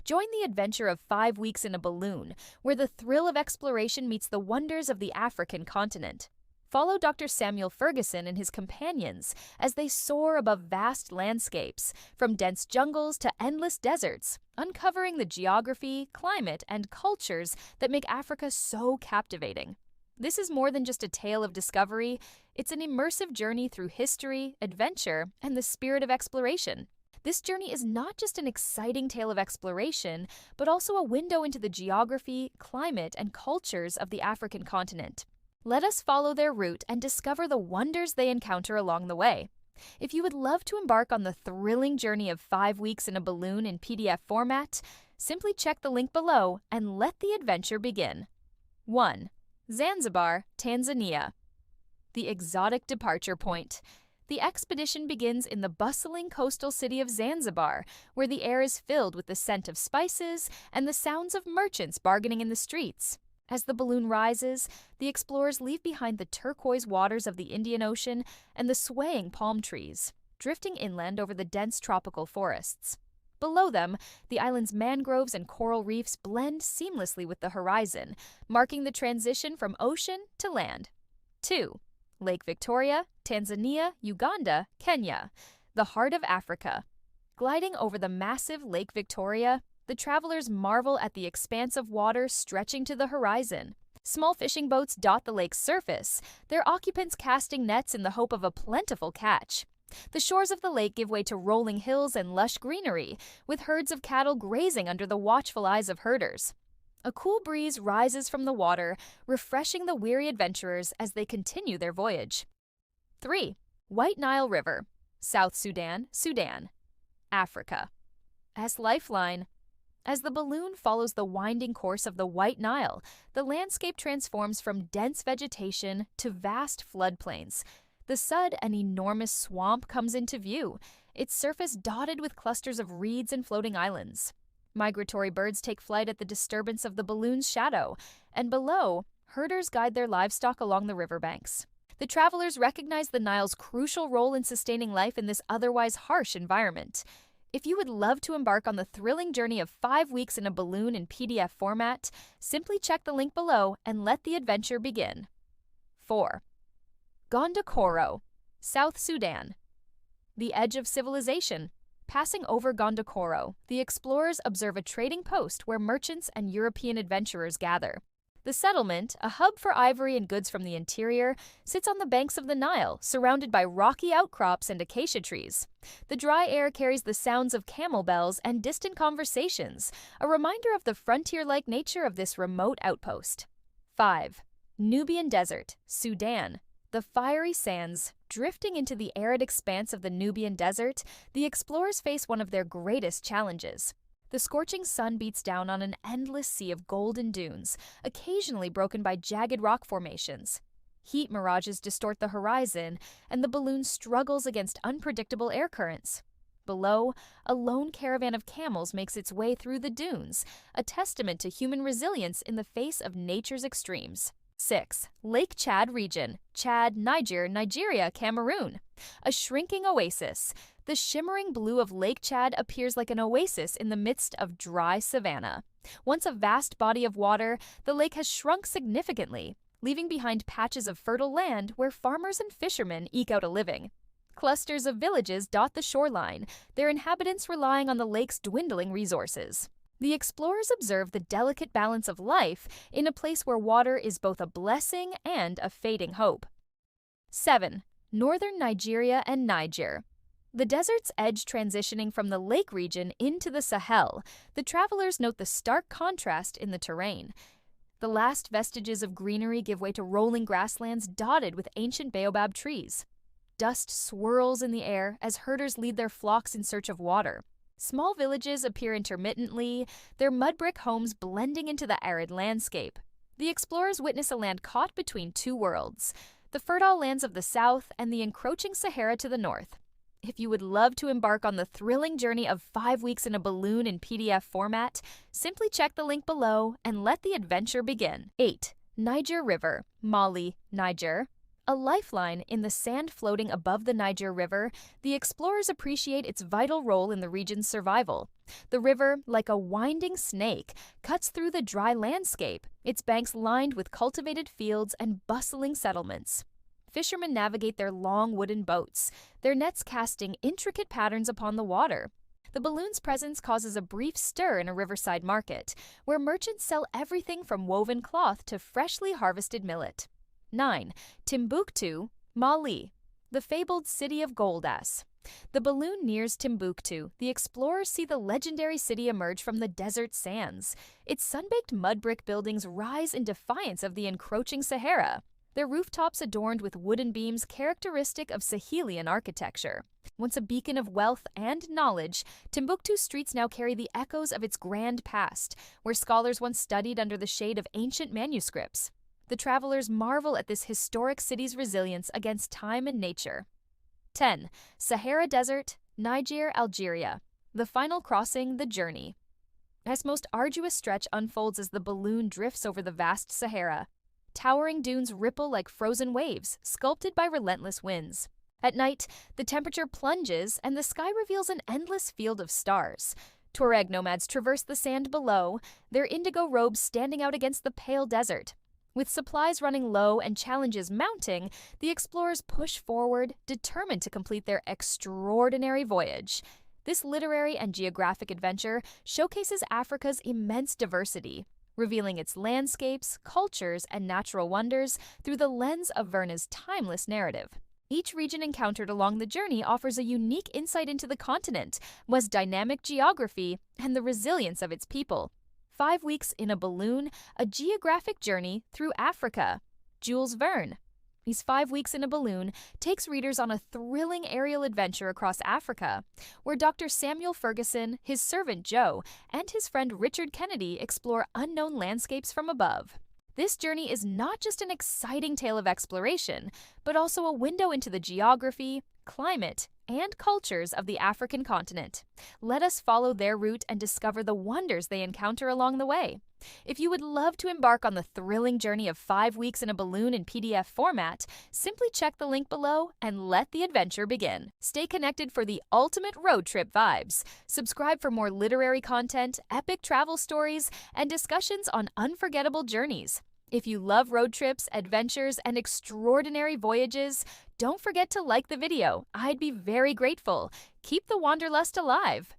Join the adventure of 5 weeks in a balloon, where the thrill of exploration meets the wonders of the African continent. Follow Dr. Samuel Fergusson and his companions as they soar above vast landscapes, from dense jungles to endless deserts, uncovering the geography, climate, and cultures that make Africa so captivating. This is more than just a tale of discovery, it's an immersive journey through history, adventure, and the spirit of exploration. This journey is not just an exciting tale of exploration, but also a window into the geography, climate, and cultures of the African continent. Let us follow their route and discover the wonders they encounter along the way. If you would love to embark on the thrilling journey of 5 weeks in a balloon in PDF format, simply check the link below and let the adventure begin. 1. Zanzibar, Tanzania. The exotic departure point. The expedition begins in the bustling coastal city of Zanzibar, where the air is filled with the scent of spices and the sounds of merchants bargaining in the streets. As the balloon rises, the explorers leave behind the turquoise waters of the Indian Ocean and the swaying palm trees, drifting inland over the dense tropical forests. Below them, the island's mangroves and coral reefs blend seamlessly with the horizon, marking the transition from ocean to land. 2. Lake Victoria, Tanzania, Uganda, Kenya, the heart of Africa. Gliding over the massive Lake Victoria, the travelers marvel at the expanse of water stretching to the horizon. Small fishing boats dot the lake's surface, their occupants casting nets in the hope of a plentiful catch. The shores of the lake give way to rolling hills and lush greenery, with herds of cattle grazing under the watchful eyes of herders. A cool breeze rises from the water, refreshing the weary adventurers as they continue their voyage. 3. White Nile River, South Sudan, Sudan, Africa. As lifeline. As the balloon follows the winding course of the White Nile, the landscape transforms from dense vegetation to vast floodplains. The Sud, an enormous swamp, comes into view, its surface dotted with clusters of reeds and floating islands. Migratory birds take flight at the disturbance of the balloon's shadow, and below, herders guide their livestock along the riverbanks. The travelers recognize the Nile's crucial role in sustaining life in this otherwise harsh environment. If you would love to embark on the thrilling journey of 5 weeks in a balloon in PDF format, simply check the link below and let the adventure begin. 4. Gondokoro, South Sudan. The edge of civilization. Passing over Gondokoro, the explorers observe a trading post where merchants and European adventurers gather. The settlement, a hub for ivory and goods from the interior, sits on the banks of the Nile, surrounded by rocky outcrops and acacia trees. The dry air carries the sounds of camel bells and distant conversations, a reminder of the frontier-like nature of this remote outpost. 5. Nubian Desert, Sudan. The fiery sands. Drifting into the arid expanse of the Nubian Desert, the explorers face one of their greatest challenges. The scorching sun beats down on an endless sea of golden dunes, occasionally broken by jagged rock formations. Heat mirages distort the horizon, and the balloon struggles against unpredictable air currents. Below, a lone caravan of camels makes its way through the dunes, a testament to human resilience in the face of nature's extremes. 6. Lake Chad region, Chad, Niger, Nigeria, Cameroon. A shrinking oasis. The shimmering blue of Lake Chad appears like an oasis in the midst of dry savanna. Once a vast body of water, the lake has shrunk significantly, leaving behind patches of fertile land where farmers and fishermen eke out a living. Clusters of villages dot the shoreline, their inhabitants relying on the lake's dwindling resources. The explorers observe the delicate balance of life in a place where water is both a blessing and a fading hope. 7. Northern Nigeria and Niger. The desert's edge transitioning from the lake region into the Sahel, the travelers note the stark contrast in the terrain. The last vestiges of greenery give way to rolling grasslands dotted with ancient baobab trees. Dust swirls in the air as herders lead their flocks in search of water. Small villages appear intermittently, their mud brick homes blending into the arid landscape. The explorers witness a land caught between two worlds, the fertile lands of the south and the encroaching Sahara to the north. If you would love to embark on the thrilling journey of 5 weeks in a balloon in PDF format, simply check the link below and let the adventure begin. 8. Niger River, Mali, Niger. A lifeline in the sand floating above the Niger River, the explorers appreciate its vital role in the region's survival. The river, like a winding snake, cuts through the dry landscape, its banks lined with cultivated fields and bustling settlements. Fishermen navigate their long wooden boats, their nets casting intricate patterns upon the water. The balloon's presence causes a brief stir in a riverside market, where merchants sell everything from woven cloth to freshly harvested millet. 9. Timbuktu, Mali, the fabled city of gold ass. The balloon nears Timbuktu. The explorers see the legendary city emerge from the desert sands. Its sun-baked mud brick buildings rise in defiance of the encroaching Sahara, their rooftops adorned with wooden beams characteristic of Sahelian architecture. Once a beacon of wealth and knowledge, Timbuktu streets now carry the echoes of its grand past, where scholars once studied under the shade of ancient manuscripts. The travelers marvel at this historic city's resilience against time and nature. 10. Sahara Desert, Niger, Algeria. The final crossing, the journey. This most arduous stretch unfolds as the balloon drifts over the vast Sahara. Towering dunes ripple like frozen waves, sculpted by relentless winds. At night, the temperature plunges and the sky reveals an endless field of stars. Tuareg nomads traverse the sand below, their indigo robes standing out against the pale desert. With supplies running low and challenges mounting, the explorers push forward, determined to complete their extraordinary voyage. This literary and geographic adventure showcases Africa's immense diversity, revealing its landscapes, cultures, and natural wonders through the lens of Verne's timeless narrative. Each region encountered along the journey offers a unique insight into the continent, its dynamic geography, and the resilience of its people. 5 weeks in a balloon, a geographic journey through Africa. Jules Verne. These 5 weeks in a balloon takes readers on a thrilling aerial adventure across Africa, where Dr. Samuel Fergusson, his servant Joe, and his friend Richard Kennedy explore unknown landscapes from above. This journey is not just an exciting tale of exploration, but also a window into the geography, climate, and cultures of the African continent. Let us follow their route and discover the wonders they encounter along the way. If you would love to embark on the thrilling journey of 5 weeks in a balloon in PDF format, simply check the link below and let the adventure begin. Stay connected for the ultimate road trip vibes. Subscribe for more literary content, epic travel stories, and discussions on unforgettable journeys. If you love road trips, adventures, and extraordinary voyages, don't forget to like the video. I'd be very grateful. Keep the wanderlust alive.